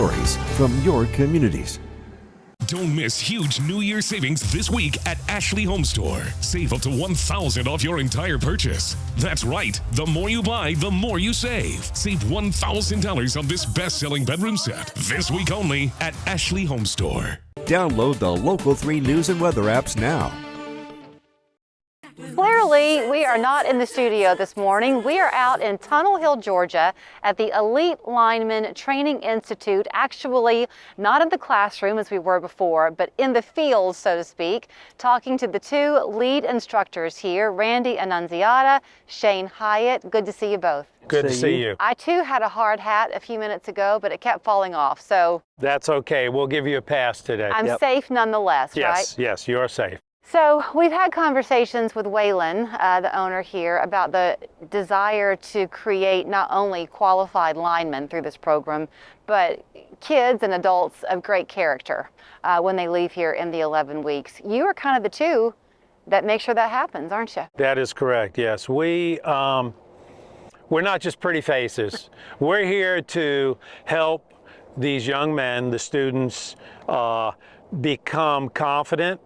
stories from your communities. Don't miss huge New Year savings this week at Ashley Home Store. Save up to $1,000 off your entire purchase. That's right. The more you buy, the more you save. Save $1,000 on this best-selling bedroom set this week only at Ashley Home Store. Download the Local 3 News and Weather apps now. Clearly, we are not in the studio this morning. We are out in Tunnel Hill, Georgia at the Elite Lineman Training Institute, actually not in the classroom as we were before, but in the field, so to speak, talking to the two lead instructors here, Randy Annunziata, Shane Hyatt. Good to see you both. Good to see you. I too had a hard hat a few minutes ago, but it kept falling off, so. That's okay. We'll give you a pass today. I'm safe nonetheless, right? Yes, yes, you're safe. So we've had conversations with Waylon, the owner here, about the desire to create not only qualified linemen through this program, but kids and adults of great character when they leave here in the 11 weeks. You are kind of the two that make sure that happens, aren't you? That is correct, yes. We're not just pretty faces. We're here to help these young men, the students, become confident,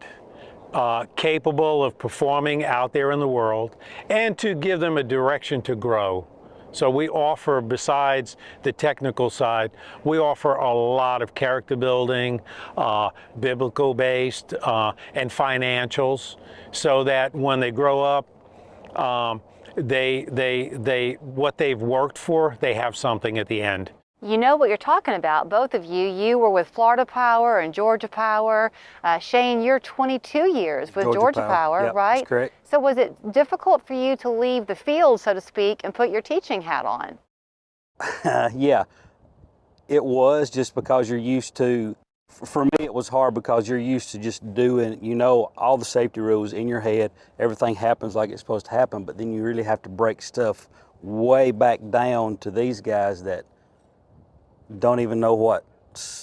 capable of performing out there in the world, and to give them a direction to grow. So we offer, besides the technical side, we offer a lot of character building, biblical based, and financials, so that when they grow up, what they've worked for, they have something at the end. You know what you're talking about, both of you. You were with Florida Power and Georgia Power. Shane, you're 22 years with Georgia Power, yep, right? That's correct. So was it difficult for you to leave the field, so to speak, and put your teaching hat on? Yeah, it was, just because you're used to, for me it was hard because you're used to just doing, you know, all the safety rules in your head. Everything happens like it's supposed to happen, but then you really have to break stuff way back down to these guys that don't even know what,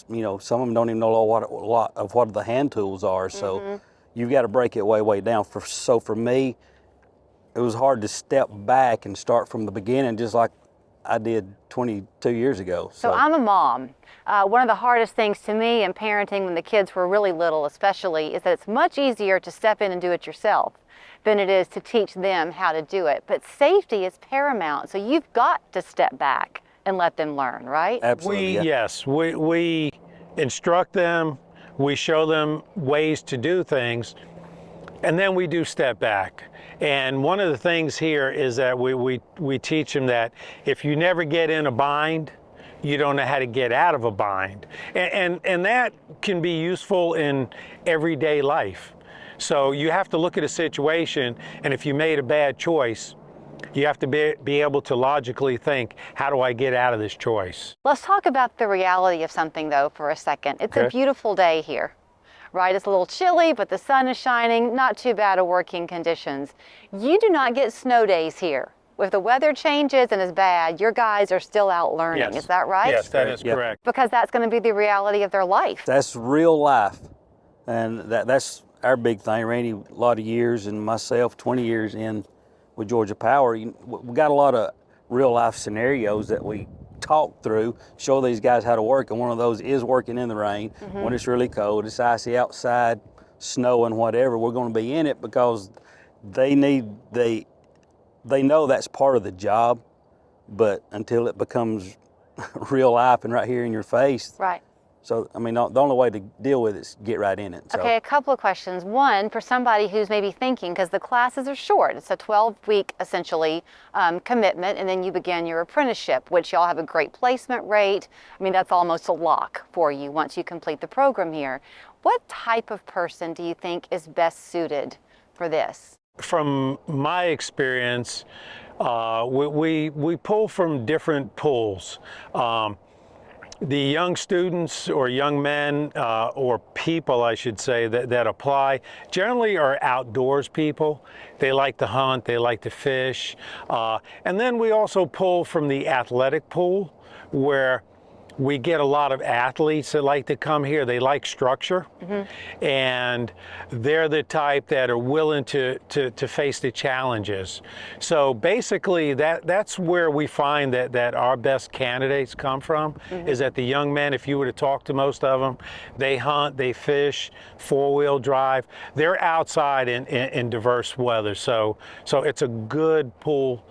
you know, some of them don't even know a lot of what the hand tools are. So you've got to break it way down. So for me, it was hard to step back and start from the beginning, just like I did 22 years ago. So I'm a mom. One of the hardest things to me in parenting when the kids were really little especially is that it's much easier to step in and do it yourself than it is to teach them how to do it. But safety is paramount, so you've got to step back and let them learn, right? Absolutely. Yes, we instruct them, we show them ways to do things, and then we do step back. And one of the things here is that we teach them that if you never get in a bind, you don't know how to get out of a bind. And that can be useful in everyday life. So you have to look at a situation, and if you made a bad choice, you have to be able to logically think, how do I get out of this choice? Let's talk about the reality of something, though, for a second. It's a beautiful day here, right? It's a little chilly, but the sun is shining. Not too bad of working conditions. You do not get snow days here. If the weather changes and is bad, your guys are still out learning. Yes. Is that right? Yes, that is correct. Because that's going to be the reality of their life. That's real life. And that's our big thing. Randy, a lot of years, and myself, 20 years in with Georgia Power. We got a lot of real life scenarios that we talk through, show these guys how to work, and one of those is working in the rain when it's really cold, it's icy outside, snow and whatever. We're going to be in it because they know that's part of the job, but until it becomes real life and right here in your face. Right. So, I mean, the only way to deal with it is get right in it. So. Okay, a couple of questions. One, for somebody who's maybe thinking, because the classes are short, it's a 12-week, essentially, commitment, and then you begin your apprenticeship, which y'all have a great placement rate. I mean, that's almost a lock for you once you complete the program here. What type of person do you think is best suited for this? From my experience, we pull from different pools. The young students or young men or people, I should say, that apply generally are outdoors people. They like to hunt, they like to fish. And then we also pull from the athletic pool, where we get a lot of athletes that like to come here. They like structure, and they're the type that are willing to face the challenges. So basically, that's where we find that our best candidates come from, is that the young men, if you were to talk to most of them, they hunt, they fish, four-wheel drive. They're outside in diverse weather. So it's a good pool.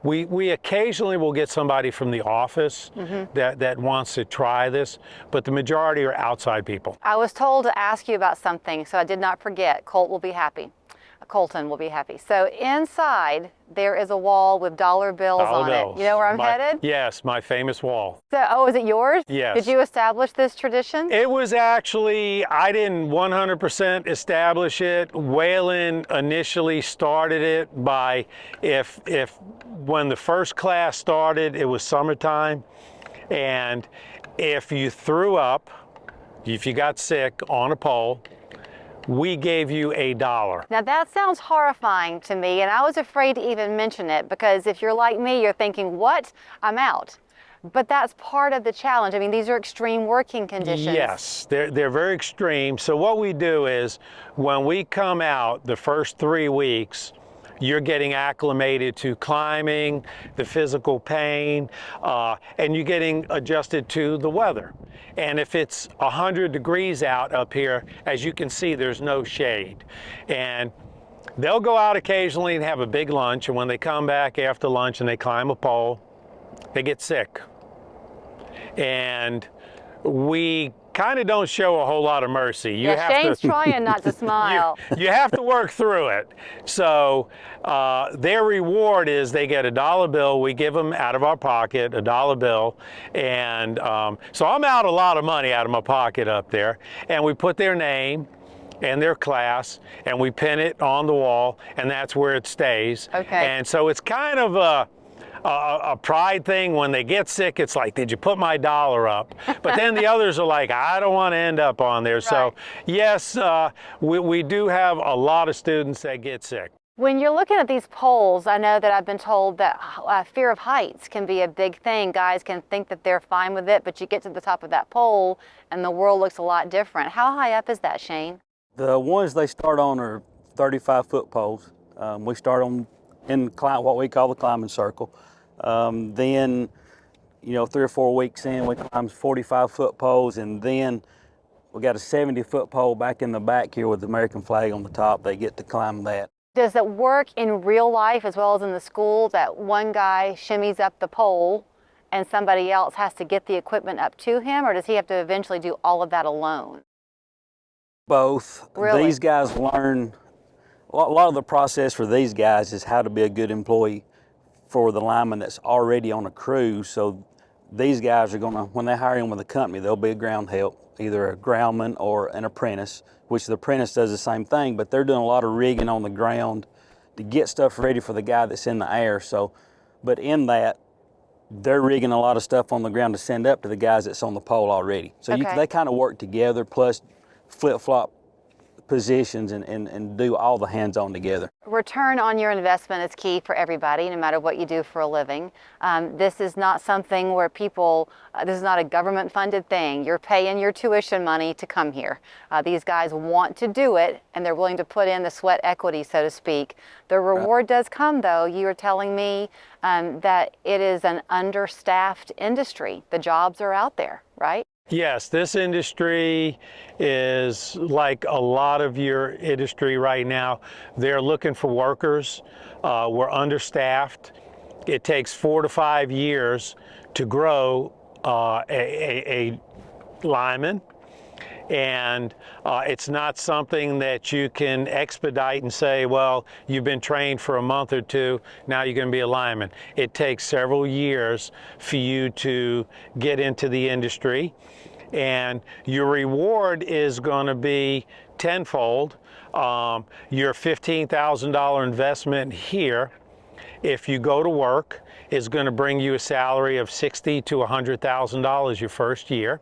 We occasionally will get somebody from the office that wants to try this, but the majority are outside people. I was told to ask you about something, so I did not forget. Colton will be happy. So inside there is a wall with dollar bills on it. You know where I'm headed? Yes, my famous wall. So, oh, is it yours? Yes. Did you establish this tradition? It was actually, I didn't 100% establish it. Waylon initially started it by, when the first class started, it was summertime, and if you threw up, if you got sick on a pole, we gave you $1. Now that sounds horrifying to me, and I was afraid to even mention it, because if you're like me, you're thinking, what? I'm out. But that's part of the challenge. I mean, these are extreme working conditions. Yes, they're very extreme. So what we do is, when we come out the first 3 weeks, you're getting acclimated to climbing, the physical pain, and you're getting adjusted to the weather. And if it's 100 degrees out up here, as you can see, there's no shade. And they'll go out occasionally and have a big lunch, and when they come back after lunch and they climb a pole, they get sick. And we kind of don't show a whole lot of mercy. Shane's trying not to smile. You have to work through it. So their reward is they get $1 bill. We give them out of our pocket $1 bill. And so I'm out a lot of money out of my pocket up there. And we put their name and their class, and we pin it on the wall, and that's where it stays. Okay. And so it's kind of a pride thing. When they get sick, it's like, did you put my dollar up? But then the others are like, I don't want to end up on there. Right. So yes, we do have a lot of students that get sick. When you're looking at these poles, I know that I've been told that fear of heights can be a big thing. Guys can think that they're fine with it, but you get to the top of that pole and the world looks a lot different. How high up is that, Shane? The ones they start on are 35-foot poles. We start on in what we call the climbing circle. Then, 3 or 4 weeks in, we climb 45-foot poles, and then we got a 70-foot pole back in the back here with the American flag on the top. They get to climb that. Does it work in real life as well as in the school, that one guy shimmies up the pole and somebody else has to get the equipment up to him, or does he have to eventually do all of that alone? Both. Really? These guys learn, a lot of the process for these guys is how to be a good employee for the lineman that's already on a crew. So these guys are gonna, when they hire him with a company, they'll be a ground help, either a groundman or an apprentice, which the apprentice does the same thing, but they're doing a lot of rigging on the ground to get stuff ready for the guy that's in the air. So, but in that, they're rigging a lot of stuff on the ground to send up to the guys that's on the pole already. So they kind of work together, plus flip-flop positions and do all the hands-on together. Return on your investment is key for everybody, no matter what you do for a living. This is not something where this is not a government-funded thing. You're paying your tuition money to come here. These guys want to do it, and they're willing to put in the sweat equity, so to speak. The reward does come, though. You were telling me that it is an understaffed industry. The jobs are out there, right? Yes, this industry is like a lot of your industry right now. They're looking for workers. We're understaffed. It takes 4 to 5 years to grow a lineman, and it's not something that you can expedite and say, well, you've been trained for a month or two, now you're going to be a lineman. It takes several years for you to get into the industry, and your reward is going to be tenfold. Your $15,000 investment here, if you go to work, is going to bring you a salary of $60,000 to $100,000 your first year.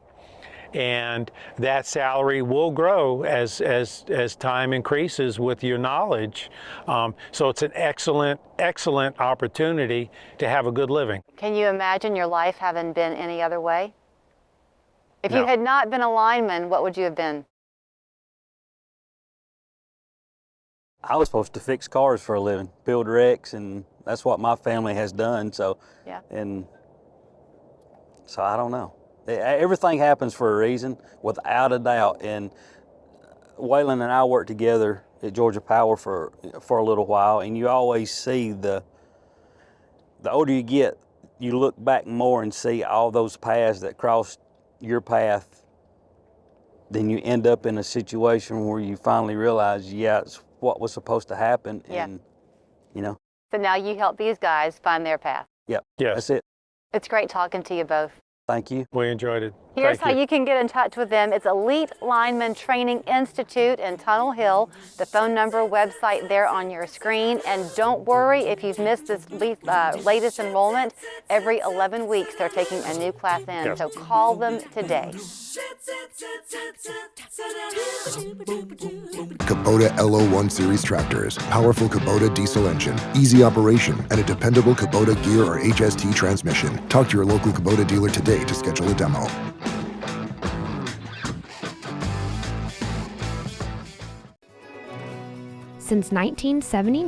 And that salary will grow as time increases with your knowledge. So it's an excellent opportunity to have a good living. Can you imagine your life having been any other way? If No. you had not been a lineman, what would you have been? I was supposed to fix cars for a living, build wrecks, and that's what my family has done. So, Yeah. and so I don't know. Everything happens for a reason, without a doubt. And Waylon and I worked together at Georgia Power for a little while, and you always see the older you get, you look back more and see all those paths that crossed your path. Then you end up in a situation where you finally realize, yeah, it's what was supposed to happen, Yeah. and you know, So now you help these guys find their path. yeah, Yes. that's it. It's great talking to you both. Thank you. We enjoyed it. Here's Thank how you can get in touch with them. It's Elite Lineman Training Institute in Tunnel Hill. The phone number, website there on your screen. And don't worry if you've missed this latest enrollment. Every 11 weeks they're taking a new class in, Yes. so call them today. Kubota LO1 Series tractors, powerful Kubota diesel engine, easy operation, and a dependable Kubota gear or HST transmission. Talk to your local Kubota dealer today to schedule a demo. Since 1979,